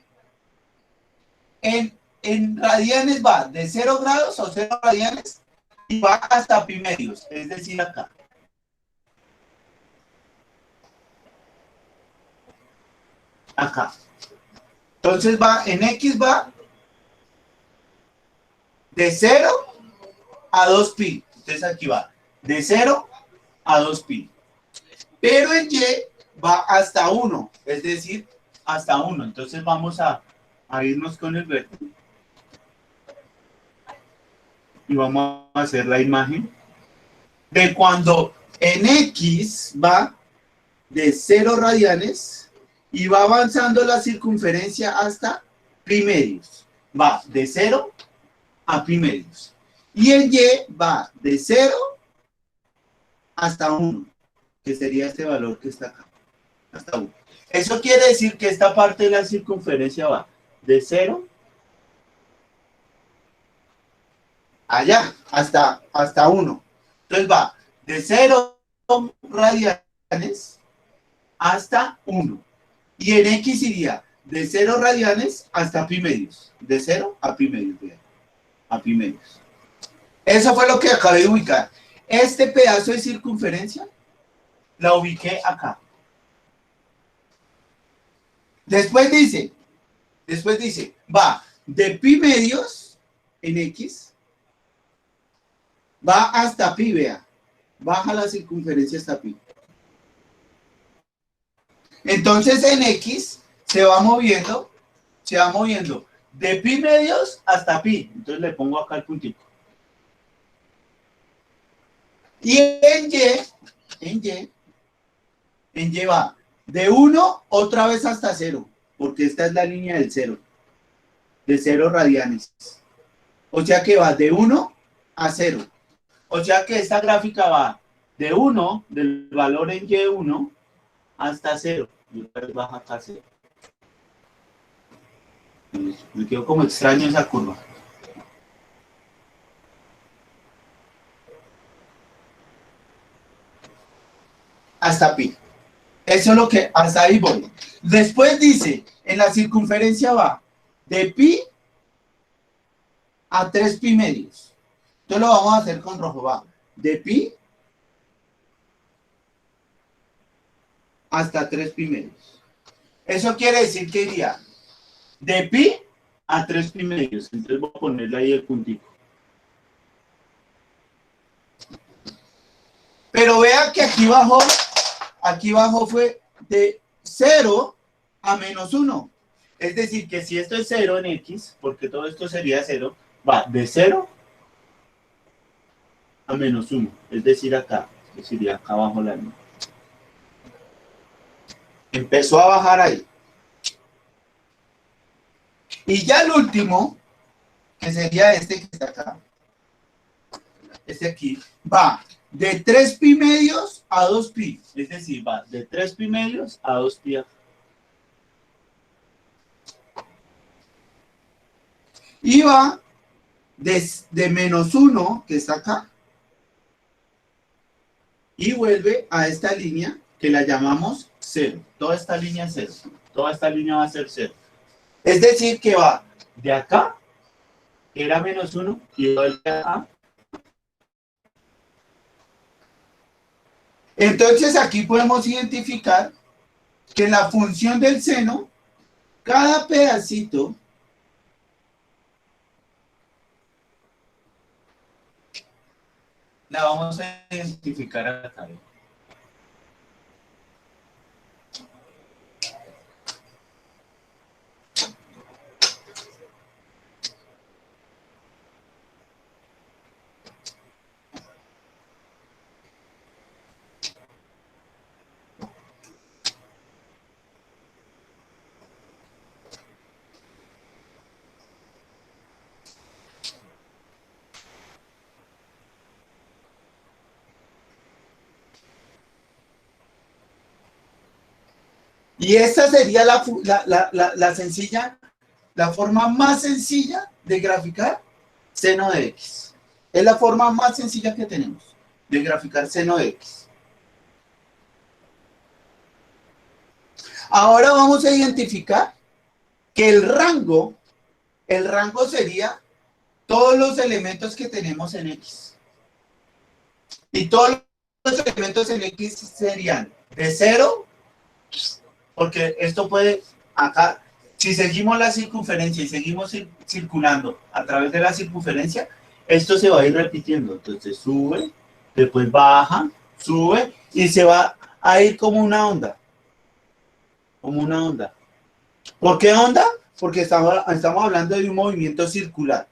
[SPEAKER 1] en radianes, va de 0 grados o 0 radianes y va hasta pi medios, es decir, acá. Acá. Entonces en X va de 0 a 2 pi. Entonces aquí va de 0 a 2 pi. Pero en Y va hasta 1, es decir, hasta 1. Entonces vamos a irnos con el verde. Y vamos a hacer la imagen de cuando en X va de 0 radianes y va avanzando la circunferencia hasta pi medios. Va de 0 a pi medios. Y en Y va de 0 hasta 1, que sería este valor que está acá, hasta 1. Eso quiere decir que esta parte de la circunferencia va de 0 allá, hasta 1. Entonces va de 0 radianes hasta 1. Y en X iría de 0 radianes hasta pi medios. De 0 a pi medios. A pi medios. Eso fue lo que acabé de ubicar. Este pedazo de circunferencia la ubiqué acá. Después dice, va de pi medios en X, va hasta pi, vea. Baja la circunferencia hasta pi. Entonces en X se va moviendo de pi medios hasta pi. Entonces le pongo acá el puntito. Y en Y va De 1 otra vez hasta 0, porque esta es la línea del 0, de 0 radianes. O sea que va de 1 a 0. O sea que esta gráfica va de 1, del valor en Y1, hasta 0. Y otra vez baja hasta 0. Me quedó como extraño esa curva. Hasta pi. Eso es lo que, hasta ahí voy. Después dice, en la circunferencia va de pi a 3 pi medios. Entonces lo vamos a hacer con rojo, va. De pi hasta 3 pi medios. Eso quiere decir que iría de pi a 3 pi medios. Entonces voy a ponerle ahí el puntito. Pero vea que aquí bajó fue de 0 a menos 1. Es decir, que si esto es 0 en X, porque todo esto sería 0, va de 0 a menos 1. Es decir, acá, que sería acá abajo la línea. Empezó a bajar ahí. Y ya el último, que sería este que está acá, este aquí, va de 3 pi medios a 2 pi. Es decir, va de 3 pi medios a 2 pi acá. Y va de menos 1, que está acá, y vuelve a esta línea que la llamamos 0. Toda esta línea es 0. Toda esta línea va a ser 0. Es decir, que va de acá, que era menos 1, y vuelve a. Entonces aquí podemos identificar que la función del seno, cada pedacito la vamos a identificar acá. Y esta sería la sencilla, la forma más sencilla de graficar seno de X. Es la forma más sencilla que tenemos de graficar seno de X. Ahora vamos a identificar que el rango sería todos los elementos que tenemos en X. Y todos los elementos en X serían de 0, porque esto puede, acá, si seguimos la circunferencia y seguimos circulando a través de la circunferencia, esto se va a ir repitiendo. Entonces sube, después baja, sube y se va a ir como una onda. Como una onda. ¿Por qué onda? Porque estamos hablando de un movimiento circular.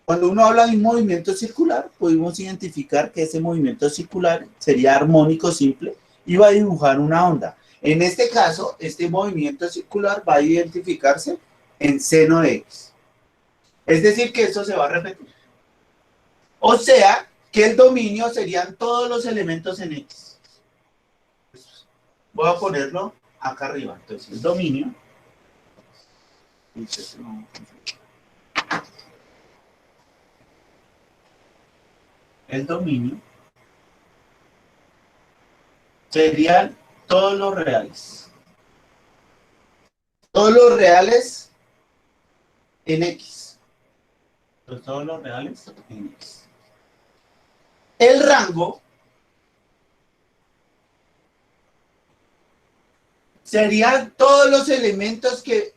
[SPEAKER 1] Cuando uno habla de un movimiento circular, podemos identificar que ese movimiento circular sería armónico simple y va a dibujar una onda. En este caso, este movimiento circular va a identificarse en seno de X. Es decir, que esto se va a repetir. O sea, que el dominio serían todos los elementos en X. Voy a ponerlo acá arriba. Entonces, el dominio. El dominio serían todos los reales. Todos los reales en X. Todos los reales en X. El rango serían todos los elementos que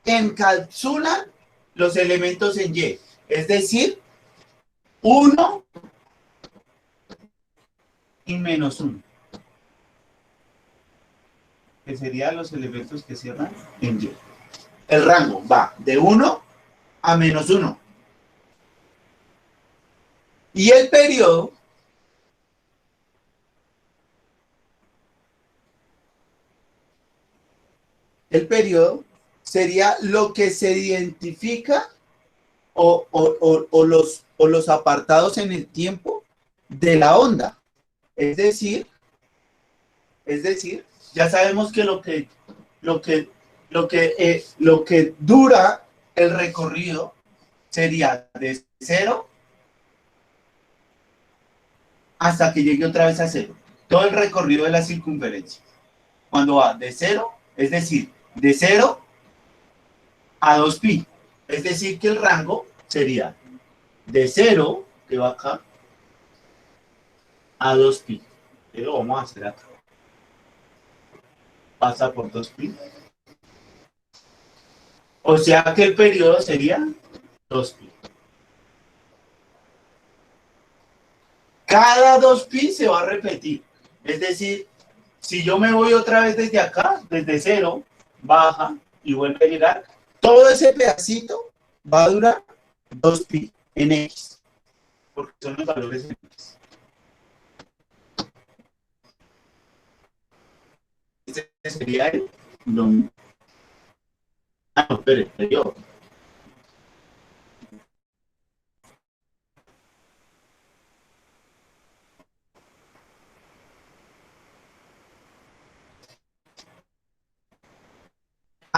[SPEAKER 1] encapsulan los elementos en Y. Es decir, 1 y menos 1. Que serían los elementos que cierran en Y. El rango va de 1 a menos 1. Y el periodo el periodo sería lo que se identifica o los apartados en el tiempo de la onda. Es decir, ya sabemos que lo que, lo que dura el recorrido sería de cero hasta que llegue otra vez a cero. Todo el recorrido de la circunferencia. Cuando va de cero, es decir, de cero a 2pi. Es decir, que el rango sería de cero, que va acá, a 2pi. Pero vamos a hacer acá. Pasa por 2pi. O sea que el periodo sería 2pi. Cada 2pi se va a repetir. Es decir, si yo me voy otra vez desde acá, desde cero, baja y vuelve a llegar, todo ese pedacito va a durar 2pi en X, porque son los valores en X. Ese sería el dominio. Ah, no, espere, yo.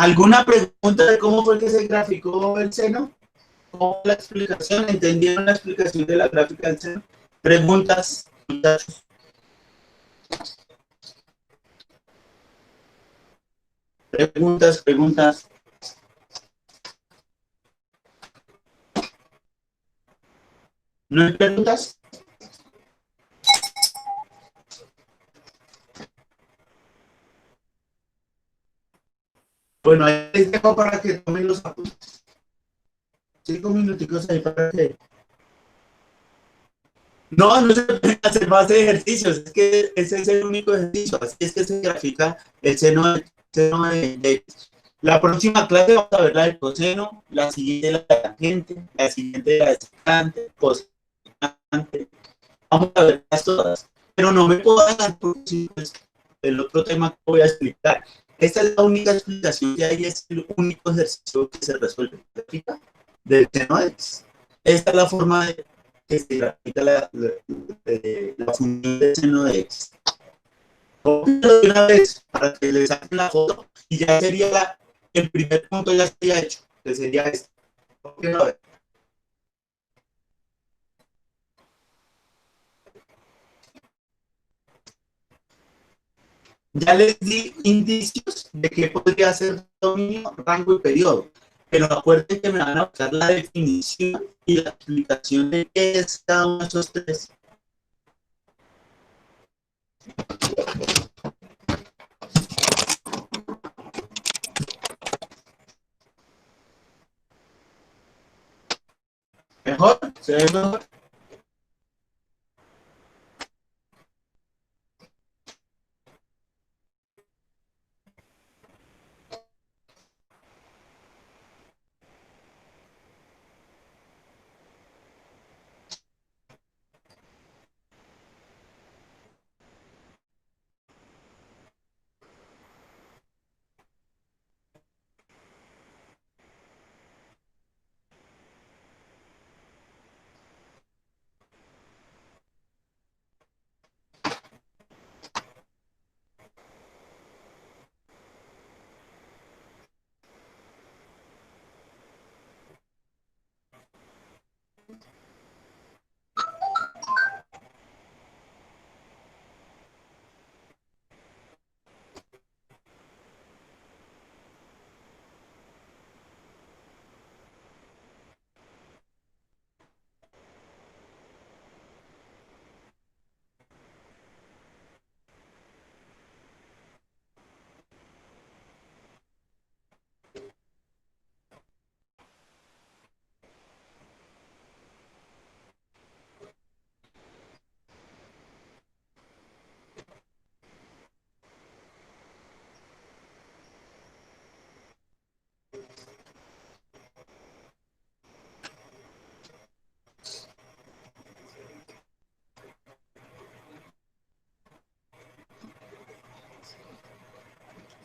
[SPEAKER 1] ¿Alguna pregunta de cómo fue que se graficó el seno? ¿Cómo la explicación? ¿Entendieron la explicación de la gráfica del seno? ¿Preguntas? Preguntas. ¿No hay preguntas? Bueno, ahí les dejo para que tomen los apuntes. 5 minuticos ahí para que... No se pueden hacer más ejercicios, es que ese es el único ejercicio, así es que se grafica el seno de la próxima clase vamos a ver la del coseno, la siguiente la tangente, la siguiente la secante, cosecante, vamos a verlas todas, pero no me puedo dar por el otro tema que voy a explicar. Esta es la única explicación que hay, es el único ejercicio que se resuelve del seno de x. Esta es la forma de que se grafica la función del seno de x. Cópialo de una vez para que le saquen la foto y ya sería el primer punto ya sería hecho, que sería este. Cópialo a ver. Ya les di indicios de que podría ser dominio, rango y periodo. Pero acuérdense que me van a buscar la definición y la explicación de qué es cada uno de esos tres. ¿Mejor? ¿Se ve mejor?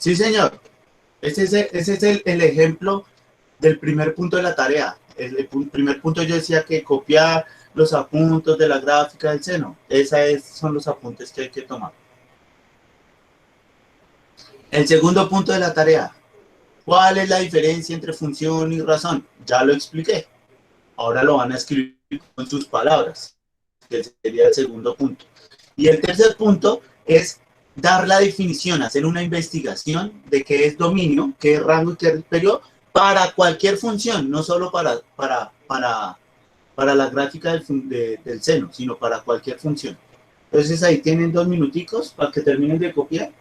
[SPEAKER 1] Sí, señor. Ese es el ejemplo del primer punto de la tarea. El primer punto yo decía que copiar los apuntes de la gráfica del seno. Son los apuntes que hay que tomar. El segundo punto de la tarea. ¿Cuál es la diferencia entre función y razón? Ya lo expliqué. Ahora lo van a escribir con sus palabras, que sería el segundo punto. Y el tercer punto es dar la definición, hacer una investigación de qué es dominio, qué es rango y qué es periodo para cualquier función, no solo para la gráfica del seno, sino para cualquier función. Entonces ahí tienen 2 minuticos para que terminen de copiar.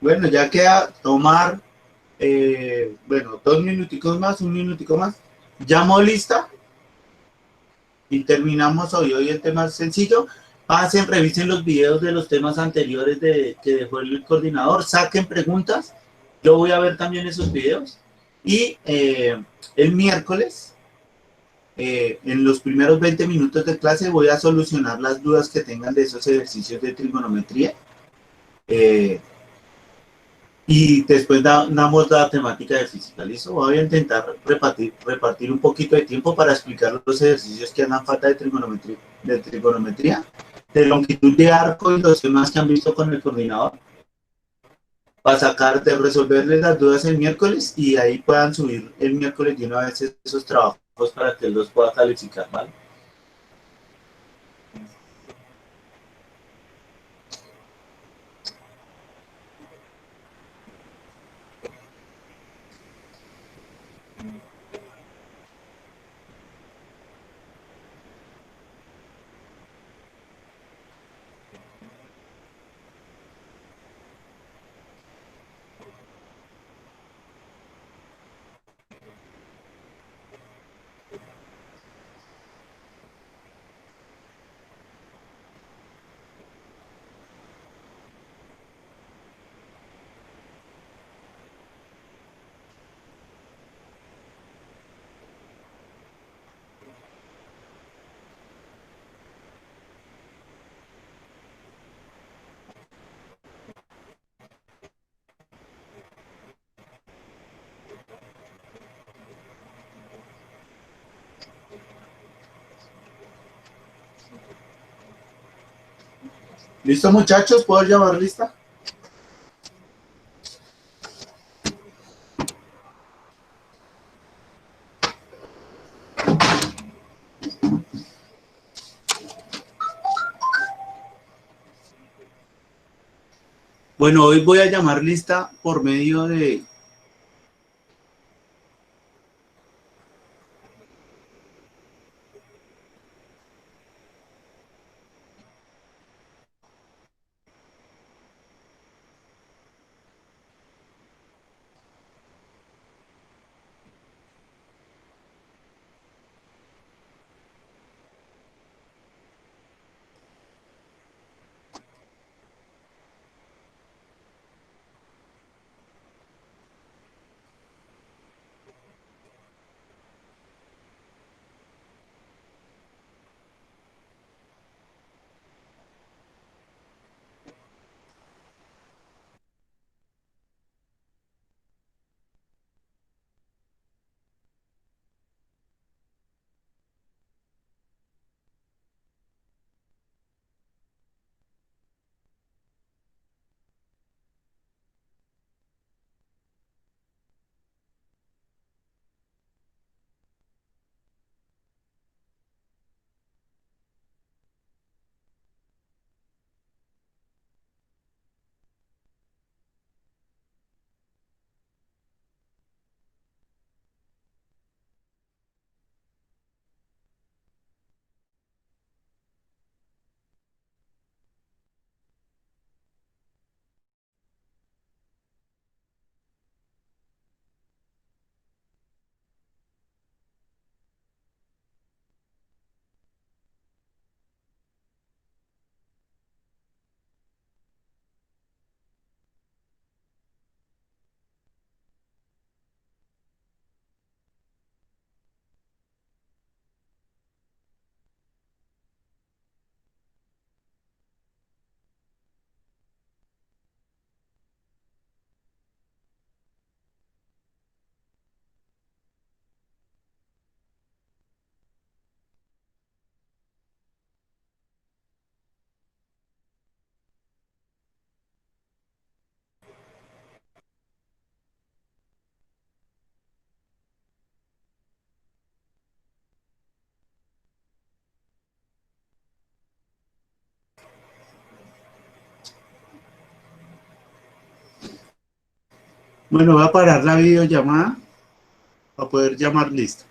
[SPEAKER 1] Bueno, ya queda tomar, bueno, 2 minuticos más, 1 minutico más. Llamo lista y terminamos hoy el tema es sencillo. Pasen, revisen los videos de los temas anteriores que dejó el coordinador, saquen preguntas. Yo voy a ver también esos videos. Y el miércoles, en los primeros 20 minutos de clase, voy a solucionar las dudas que tengan de esos ejercicios de trigonometría. Eh, y después damos la temática de física. ¿Listo? Voy a intentar repartir un poquito de tiempo para explicar los ejercicios que hagan falta de longitud de arco y los temas que han visto con el coordinador, para de resolverles las dudas el miércoles y ahí puedan subir el miércoles de una vez esos trabajos para que él los pueda calificar, ¿vale? ¿Listo, muchachos? ¿Puedo llamar lista? Bueno, hoy voy a llamar lista por medio de... Bueno, voy a parar la videollamada para poder llamar, listo.